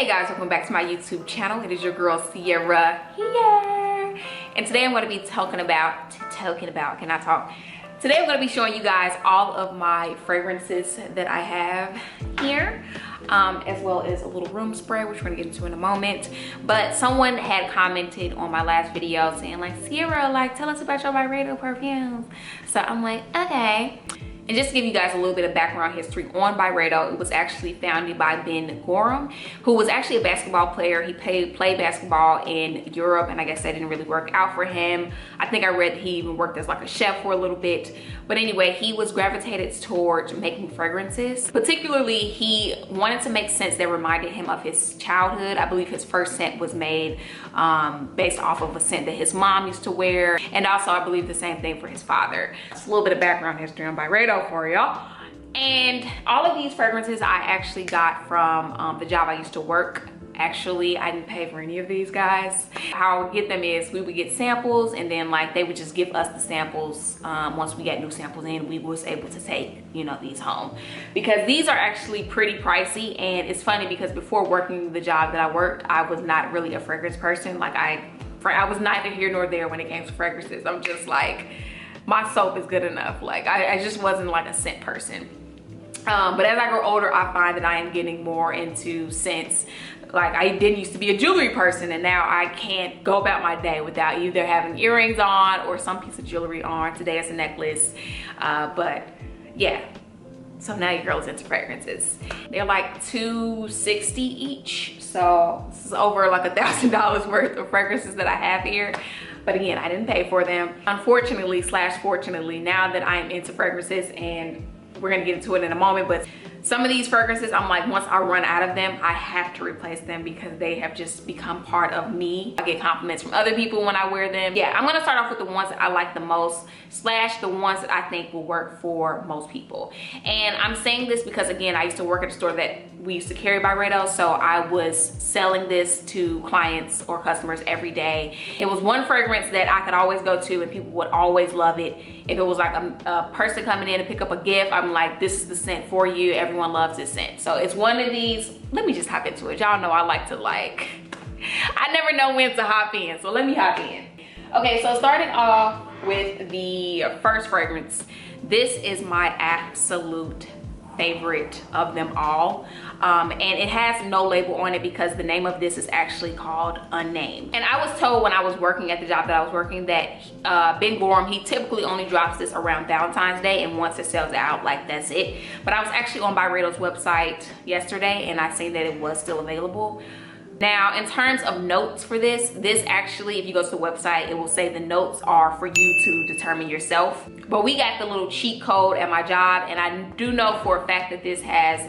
Hey guys, welcome back to my YouTube channel. It is your girl Sierra here, and today I'm going to be talking about Today I'm going to be showing you guys all of my fragrances that I have here, as well as a little room spray, which we're going to get into in a moment. But someone had commented on my last video saying like, Sierra, like, tell us about your Byredo perfumes. So I'm like, okay. And just to give you guys a little bit of background history on Byredo, it was actually founded by Ben Gorham, who was actually a basketball player. He played basketball in Europe, and I guess that didn't really work out for him. I think I read that he even worked as like a chef for a little bit. But anyway, he was gravitated towards making fragrances. Particularly, he wanted to make scents that reminded him of his childhood. I believe his first scent was made based off of a scent that his mom used to wear. And also, I believe the same thing for his father. Just a little bit of background history on Byredo for y'all. And all of these fragrances I actually got from the job I used to work. Actually, I didn't pay for any of these, guys. How I would get them is we would get samples, and then like they would just give us the samples. Once we got new samples in, we was able to take, you know, these home, because these are actually pretty pricey. And it's funny because before working the job that I worked, I was not really a fragrance person. Like I was neither here nor there when it came to fragrances. I'm just like, my soap is good enough. Like I just wasn't like a scent person. But as I grow older, I find that I am getting more into scents. Like I didn't used to be a jewelry person, and now I can't go about my day without either having earrings on or some piece of jewelry on. Today it's a necklace, but yeah. So now your girl's into fragrances. They're like $260 each, so this is over like $1,000 worth of fragrances that I have here. But again, I didn't pay for them. Unfortunately / fortunately, now that I am into fragrances, and we're gonna get into it in a moment, but some of these fragrances, I'm like, once I run out of them, I have to replace them because they have just become part of me. I get compliments from other people when I wear them. Yeah, I'm gonna start off with the ones that I like the most / the ones that I think will work for most people. And I'm saying this because, again, I used to work at a store that we used to carry Byredo, so I was selling this to clients or customers every day. It was one fragrance that I could always go to and people would always love it. If it was like a person coming in to pick up a gift, I'm like, this is the scent for you. Everyone loves this scent. So it's one of these. Let me just hop into it. Y'all know I like to I never know when to hop in, so let me hop in. Okay, so starting off with the first fragrance, this is my absolute favorite of them all, and it has no label on it because the name of this is actually called Unnamed. And I was told when I was working at the job that I was working that Ben Gorham, he typically only drops this around Valentine's Day, and once it sells out, like, that's it. But I was actually on Byredo's website yesterday, and I seen that it was still available. Now, in terms of notes for this actually, if you go to the website, it will say the notes are for you to determine yourself. But we got the little cheat code at my job, and I do know for a fact that this has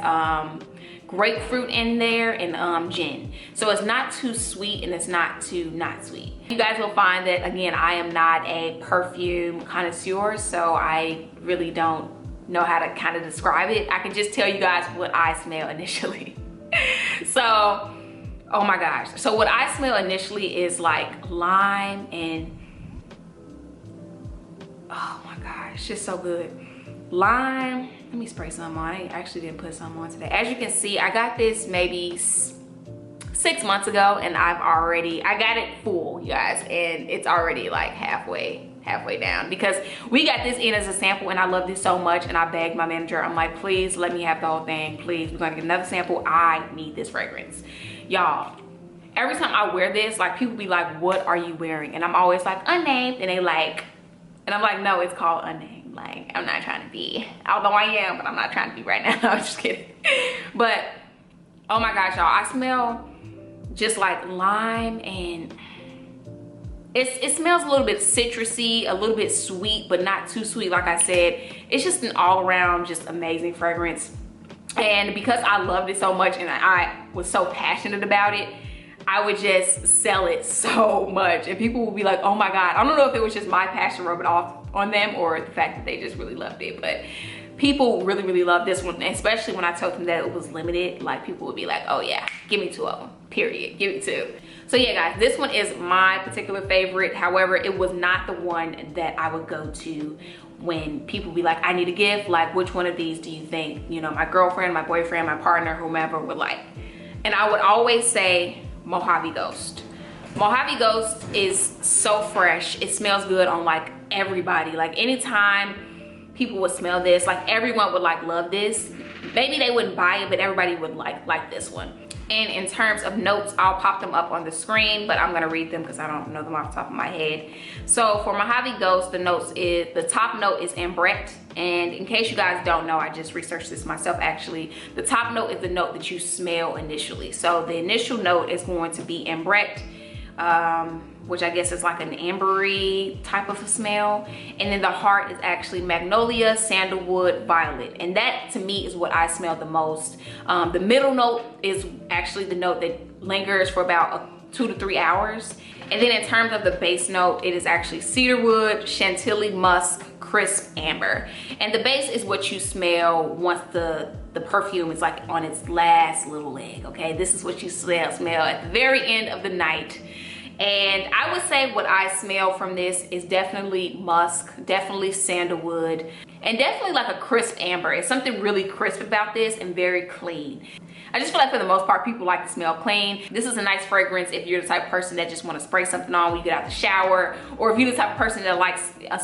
grapefruit in there and gin. So it's not too sweet and it's not too not sweet. You guys will find that, again, I am not a perfume connoisseur, so I really don't know how to kind of describe it. I can just tell you guys what I smell initially. So, oh my gosh. So what I smell initially is like lime and, oh my gosh, it's just so good. Lime, let me spray some on. I actually didn't put some on today. As you can see, I got this maybe 6 months ago, and I got it full, you guys, and it's already like halfway down because we got this in as a sample, and I love this so much, and I begged my manager, I'm like, please let me have the whole thing, please, we're gonna get another sample. I need this fragrance. Y'all, every time I wear this, like, people be like, what are you wearing? And I'm always like, Unnamed, and they like, and I'm like, no, it's called Unnamed. Like, I'm not trying to be, although I am, but I'm not trying to be right now. I'm just kidding. But oh my gosh, y'all, I smell just like lime, and it smells a little bit citrusy, a little bit sweet, but not too sweet. Like I said, it's just an all around just amazing fragrance. And because I loved it so much and I was so passionate about it, I would just sell it so much, and people would be like, oh my God. I don't know if it was just my passion rubbing off on them or the fact that they just really loved it, but people really, really love this one, especially when I told them that it was limited. Like, people would be like, oh yeah, give me 2 of them, period, give me 2. So yeah, guys, this one is my particular favorite. However, it was not the one that I would go to when people be like, I need a gift, like, which one of these do you think, you know, my girlfriend, my boyfriend, my partner, whomever would like? And I would always say Mojave Ghost. Mojave Ghost is so fresh. It smells good on like everybody. Like anytime people would smell this, like everyone would like love this. Maybe they wouldn't buy it, but everybody would like this one. And in terms of notes, I'll pop them up on the screen, but I'm gonna read them because I don't know them off the top of my head. So for Mojave Ghost, the top note is ambrette. And in case you guys don't know, I just researched this myself actually. The top note is the note that you smell initially. So the initial note is going to be ambrette, which I guess is like an ambery type of a smell. And then the heart is actually magnolia, sandalwood, violet. And that to me is what I smell the most. The middle note is actually the note that lingers for about 2 to 3 hours. And then in terms of the base note, it is actually cedarwood, chantilly, musk, crisp, amber. And the base is what you smell once the perfume is like on its last little leg, okay? This is what you smell at the very end of the night. And I would say what I smell from this is definitely musk, definitely sandalwood, and definitely like a crisp amber. It's something really crisp about this and very clean. I just feel like for the most part, people like to smell clean. This is a nice fragrance if you're the type of person that just want to spray something on when you get out the shower, or if you're the type of person that likes a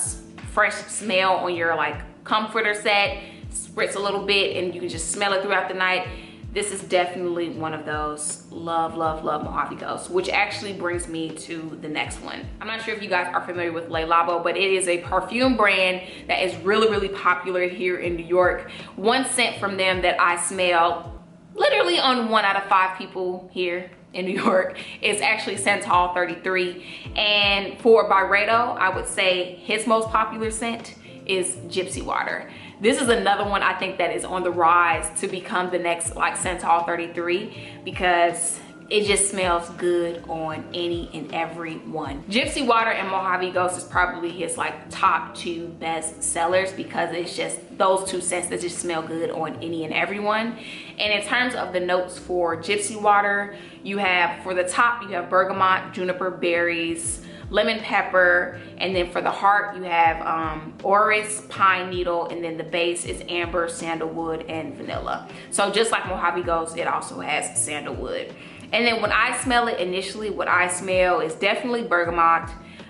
fresh smell on your like comforter set, spritz a little bit and you can just smell it throughout the night. This is definitely one of those. Love, love, love Mojave Ghost, which actually brings me to the next one. I'm not sure if you guys are familiar with Le Labo, but it is a perfume brand that is really, really popular here in New York. One scent from them that I smell literally on 1 out of 5 people here in New York is actually Santal 33. And for Byredo, I would say his most popular scent is Gypsy Water. This is another one I think that is on the rise to become the next like Santal 33 because it just smells good on any and every one. Gypsy Water and Mojave Ghost is probably his like top 2 best sellers because it's just those 2 scents that just smell good on any and everyone. And in terms of the notes for Gypsy Water, you have for the top, you have bergamot, juniper berries, lemon pepper, and then for the heart you have orris, pine needle, and then the base is amber, sandalwood, and vanilla. So just like Mojave Ghost, it also has sandalwood. And then when I smell it initially, what I smell is definitely bergamot,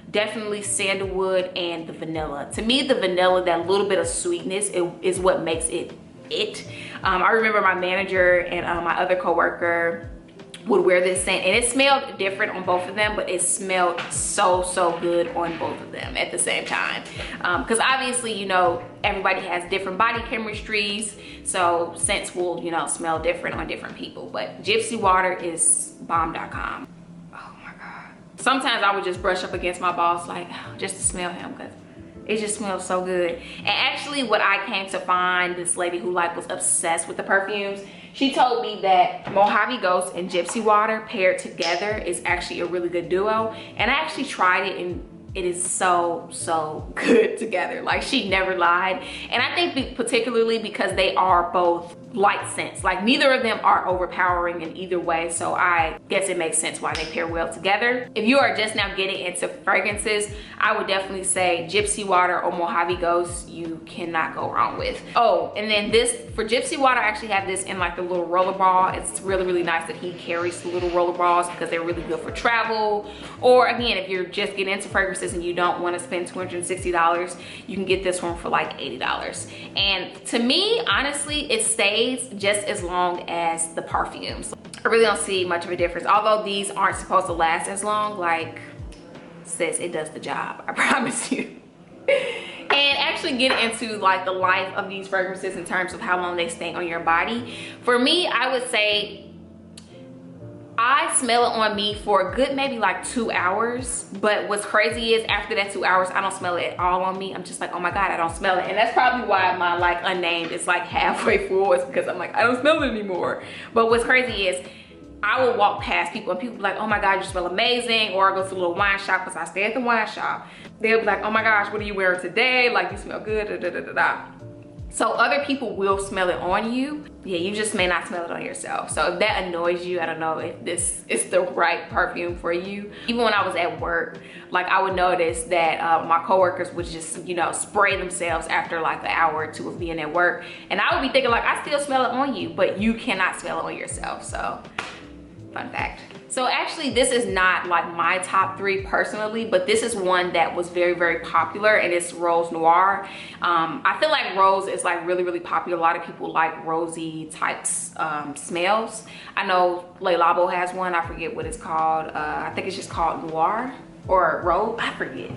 definitely sandalwood, and the vanilla. To me, the vanilla, that little bit of sweetness is what makes it. I remember my manager and my other coworker would wear this scent and it smelled different on both of them, but it smelled so good on both of them at the same time, because obviously, you know, everybody has different body chemistries, so scents will, you know, smell different on different people. But Gypsy Water is bomb.com. Oh my god, sometimes I would just brush up against my boss like just to smell him because it just smells so good. And actually what I came to find, this lady who like was obsessed with the perfumes, she told me that Mojave Ghost and Gypsy Water paired together is actually a really good duo. And I actually tried it and it is so good together. Like, she never lied. And I think particularly because they are both light scents. Like, neither of them are overpowering in either way. So I guess it makes sense why they pair well together. If you are just now getting into fragrances, I would definitely say Gypsy Water or Mojave Ghost, you cannot go wrong with. Oh, and then this, for Gypsy Water, I actually have this in like the little roller ball. It's really nice that he carries the little roller balls because they're really good for travel. Or again, if you're just getting into fragrances and you don't want to spend $260, you can get this one for like $80. And to me, honestly, it stays just as long as the perfumes. I really don't see much of a difference. Although these aren't supposed to last as long, like, sis, it does the job, I promise you. And actually get into like the life of these fragrances in terms of how long they stay on your body. For me, I would say I smell it on me for a good maybe like 2 hours. But what's crazy is after that 2 hours, I don't smell it at all on me. I'm just like, oh my God, I don't smell it. And that's probably why my like unnamed is like halfway full. It's because I'm like, I don't smell it anymore. But what's crazy is I will walk past people and people be like, oh my God, you smell amazing. Or I go to a little wine shop because I stay at the wine shop. They'll be like, oh my gosh, what are you wearing today? Like, you smell good, da, da, da, da, da. So other people will smell it on you. Yeah, you just may not smell it on yourself. So if that annoys you, I don't know if this is the right perfume for you. Even when I was at work, like, I would notice that my coworkers would just, you know, spray themselves after like an hour or two of being at work. And I would be thinking like, I still smell it on you, but you cannot smell it on yourself. So Fun fact. So actually this is not like my top 3 personally, but this is one that was very, very popular, and it's Rose Noir. I feel like rose is like really, really popular. A lot of people like rosy types smells. I know Le Labo has one. I forget what it's called. I think it's just called Noir or Rose. I forget.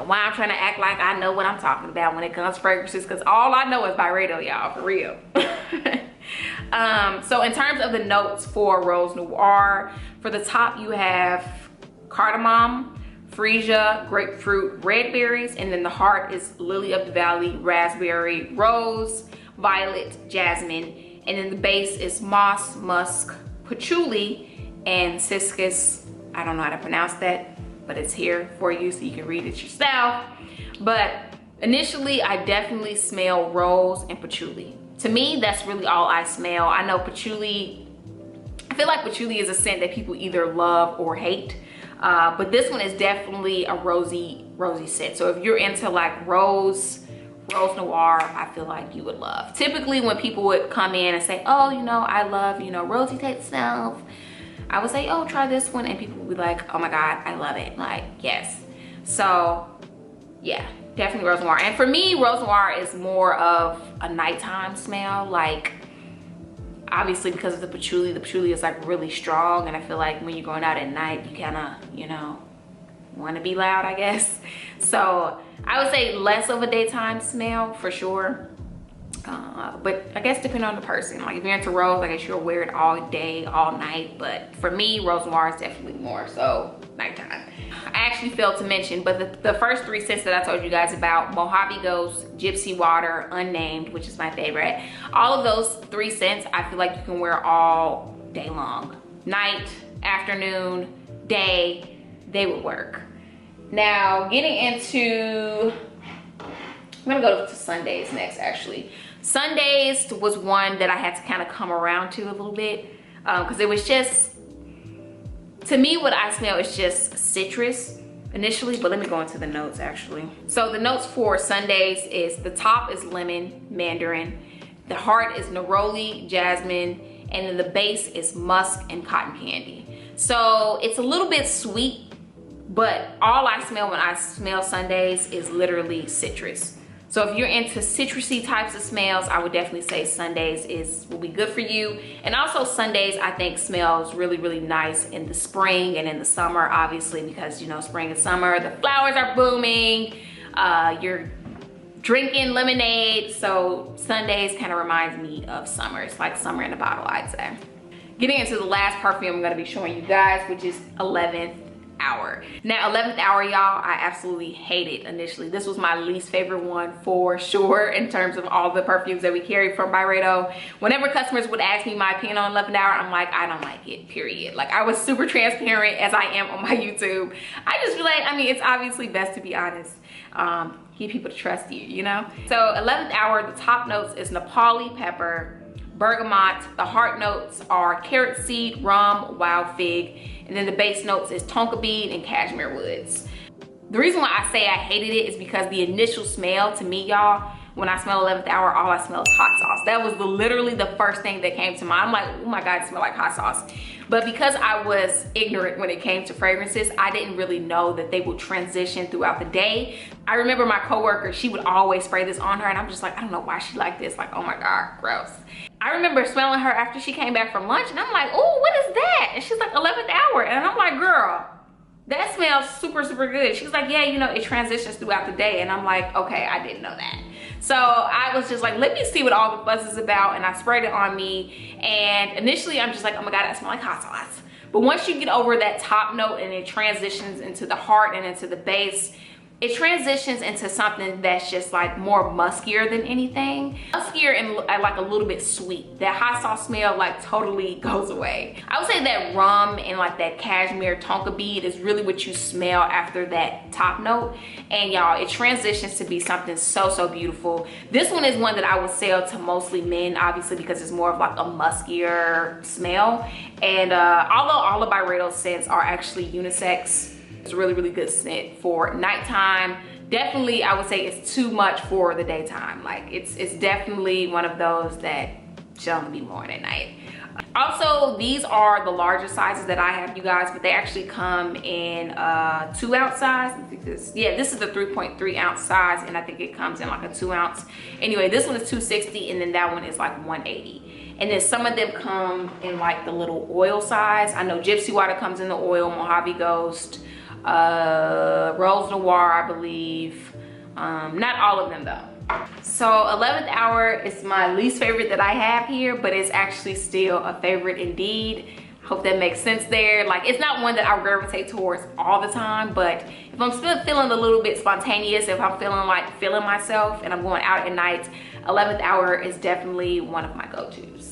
Why I'm trying to act like I know what I'm talking about when it comes to fragrances, because all I know is Byredo, y'all, for real. So in terms of the notes for Rose Noir, for the top you have cardamom, freesia, grapefruit, red berries, and then the heart is lily of the valley, raspberry, rose, violet, jasmine, and then the base is moss, musk, patchouli, and ciscus. I don't know how to pronounce that, but it's here for you so you can read it yourself. But initially I definitely smell rose and patchouli. To me, that's really all I smell. I know patchouli, I feel like patchouli is a scent that people either love or hate. But this one is definitely a rosy scent. So if you're into like rose noir, I feel like you would love. Typically when people would come in and say, oh, you know, I love, you know, rosy type smells, I would say, oh, try this one. And people would be like, oh my God, I love it. Like, yes. So yeah, definitely Rose Noir. And for me, Rose Noir is more of a nighttime smell. Like, obviously because of the patchouli is like really strong. And I feel like when you're going out at night, you kind of, you know, want to be loud, I guess. So I would say less of a daytime smell for sure. But I guess depending on the person. Like if you're into rose, I guess you'll wear it all day, all night. But for me, Rose Noir is definitely more so nighttime. I actually failed to mention, but the first 3 scents that I told you guys about, Mojave Ghost, Gypsy Water, Unnamed, which is my favorite. All of those 3 scents, I feel like you can wear all day long. Night, afternoon, day, they would work. Now, getting into, I'm gonna go to Sundays next actually. Sundays was one that I had to kind of come around to a little bit because it was just, to me, what I smell is just citrus initially, but let me go into the notes actually. So the notes for Sundays is the top is lemon, mandarin, the heart is neroli, jasmine, and then the base is musk and cotton candy. So it's a little bit sweet, but all I smell when I smell Sundays is literally citrus. So if you're into citrusy types of smells, I would definitely say Sundays will be good for you. And also Sundays, I think, smells really, really nice in the spring and in the summer, obviously, because, you know, spring and summer, the flowers are booming, you're drinking lemonade. So Sundays kind of reminds me of summer. It's like summer in a bottle, I'd say. Getting into the last perfume I'm gonna be showing you guys, which is 11th Hour. Now 11th Hour, y'all, I absolutely hate it initially. This was my least favorite one for sure in terms of all the perfumes that we carry from Byredo. Whenever customers would ask me my opinion on 11th Hour, I'm like, I don't like it, period. Like, I was super transparent as I am on my YouTube. I just feel like, I mean, it's obviously best to be honest. Get people to trust you, you know? So 11th Hour, the top notes is Nepali pepper, bergamot. The heart notes are carrot seed, rum, wild fig, and then the base notes is tonka bead and cashmere woods. The reason why I say I hated it is because the initial smell to me, y'all, when I smell 11th Hour, all I smell is hot sauce. That was literally the first thing that came to mind. I'm like, oh my God, it smells like hot sauce. But because I was ignorant when it came to fragrances, I didn't really know that they would transition throughout the day. I remember my coworker, she would always spray this on her, and I'm just like, I don't know why she like this. Like, oh my God, gross. I remember smelling her after she came back from lunch, and I'm like, oh, what is that? And she's like, 11th Hour. And I'm like, girl, that smells super, super good. She's like, yeah, you know, it transitions throughout the day. And I'm like, okay, I didn't know that. So I was just like, let me see what all the fuss is about. And I sprayed it on me. And initially I'm just like, oh my God, I smell like hot sauce. But once you get over that top note and it transitions into the heart and into the base, it transitions into something that's just like more muskier than anything. Muskier and like a little bit sweet. That hot sauce smell like totally goes away. I would say that rum and like that cashmere tonka bead is really what you smell after that top note. And y'all, it transitions to be something so, so beautiful. This one is one that I would sell to mostly men, obviously, because it's more of like a muskier smell. And although all of Byredo scents are actually unisex, it's a really, really good scent for nighttime. Definitely, I would say it's too much for the daytime. Like, it's definitely one of those that should only be worn at night. Also, these are the largest sizes that I have, you guys, but they actually come in 2 ounce size. I think this is the 3.3 ounce size, and I think it comes in like a 2 ounce. Anyway, this one is $260, and then that one is like $180. And then some of them come in like the little oil size. I know Gypsy Water comes in the oil, Mojave Ghost, Rose Noir, I believe. Not all of them though. So 11th Hour is my least favorite that I have here, but it's actually still a favorite indeed. Hope that makes sense there. Like, it's not one that I gravitate towards all the time, but if I'm still feeling a little bit spontaneous, if I'm feeling like feeling myself and I'm going out at night, 11th Hour is definitely one of my go-tos.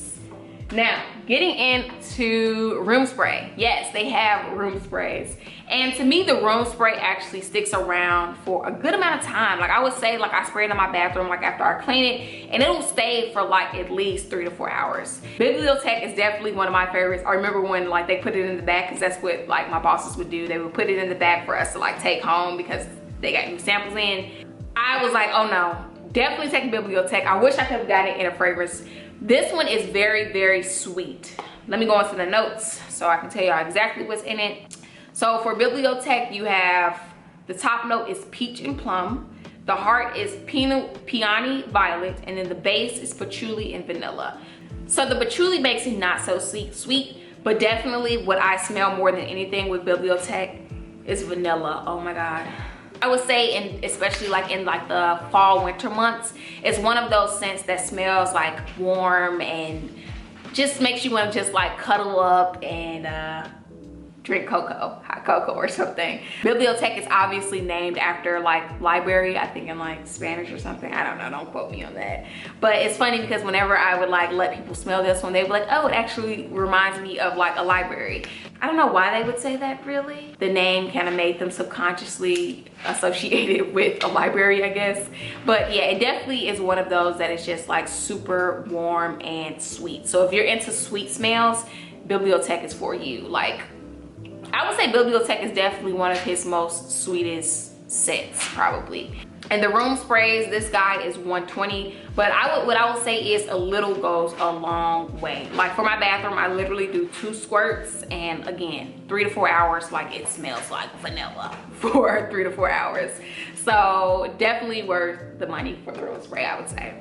Now, getting into room spray. Yes, they have room sprays. And to me, the room spray actually sticks around for a good amount of time. Like, I would say, like, I spray it in my bathroom, like, after I clean it, and it'll stay for, like, at least 3 to 4 hours. Bibliotech is definitely one of my favorites. I remember when, like, they put it in the back, because that's what, like, my bosses would do. They would put it in the back for us to, like, take home because they got new samples in. I was like, oh, no. Definitely taking Bibliotech. I wish I could have gotten it in a fragrance. This one is very, very sweet. Let me go into the notes so I can tell y'all exactly what's in it. So for Bibliotech, you have the top note is peach and plum. The heart is peony violet, and then the base is patchouli and vanilla. So the patchouli makes it not so sweet, but definitely what I smell more than anything with Bibliotech is vanilla. Oh my God. I would say, especially like in like the fall winter months, it's one of those scents that smells like warm and just makes you want to just like cuddle up and drink hot cocoa or something. Bibliotech is obviously named after like library, I think in like Spanish or something. I don't know, don't quote me on that. But it's funny because whenever I would like let people smell this one, they would be like, oh, it actually reminds me of like a library. I don't know why they would say that really. The name kind of made them subconsciously associated with a library, I guess. But yeah, it definitely is one of those that is just like super warm and sweet. So if you're into sweet smells, Bibliotech is for you. Like, I would say Bibliotech is definitely one of his most sweetest scents, probably. And the room sprays, this guy is $120, but what I would say is a little goes a long way. Like for my bathroom, I literally do 2 squirts, and again, 3 to 4 hours, like it smells like vanilla for 3 to 4 hours. So definitely worth the money for the room spray, I would say.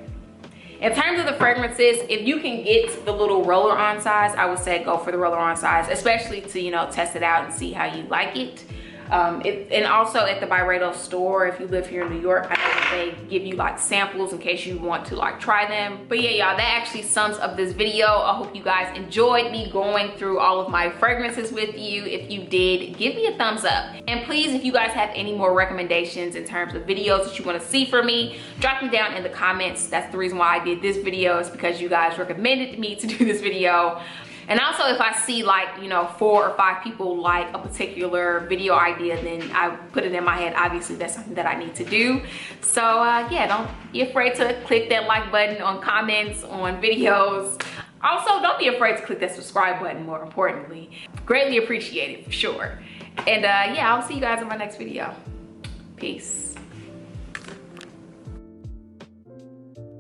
In terms of the fragrances, if you can get the little roller-on size, I would say go for the roller-on size, especially to, you know, test it out and see how you like it. And also at the Byredo store, if you live here in New York, I know that they give you like samples in case you want to like try them. But yeah, y'all, that actually sums up this video. I hope you guys enjoyed me going through all of my fragrances with you. If you did, give me a thumbs up. And please, if you guys have any more recommendations in terms of videos that you want to see from me, drop them down in the comments. That's the reason why I did this video, is because you guys recommended me to do this video. And also, if I see like, you know, 4 or 5 people like a particular video idea, then I put it in my head. Obviously, that's something that I need to do. So yeah, don't be afraid to click that like button on comments, on videos. Also, don't be afraid to click that subscribe button, more importantly. Greatly appreciated, for sure. And yeah, I'll see you guys in my next video. Peace.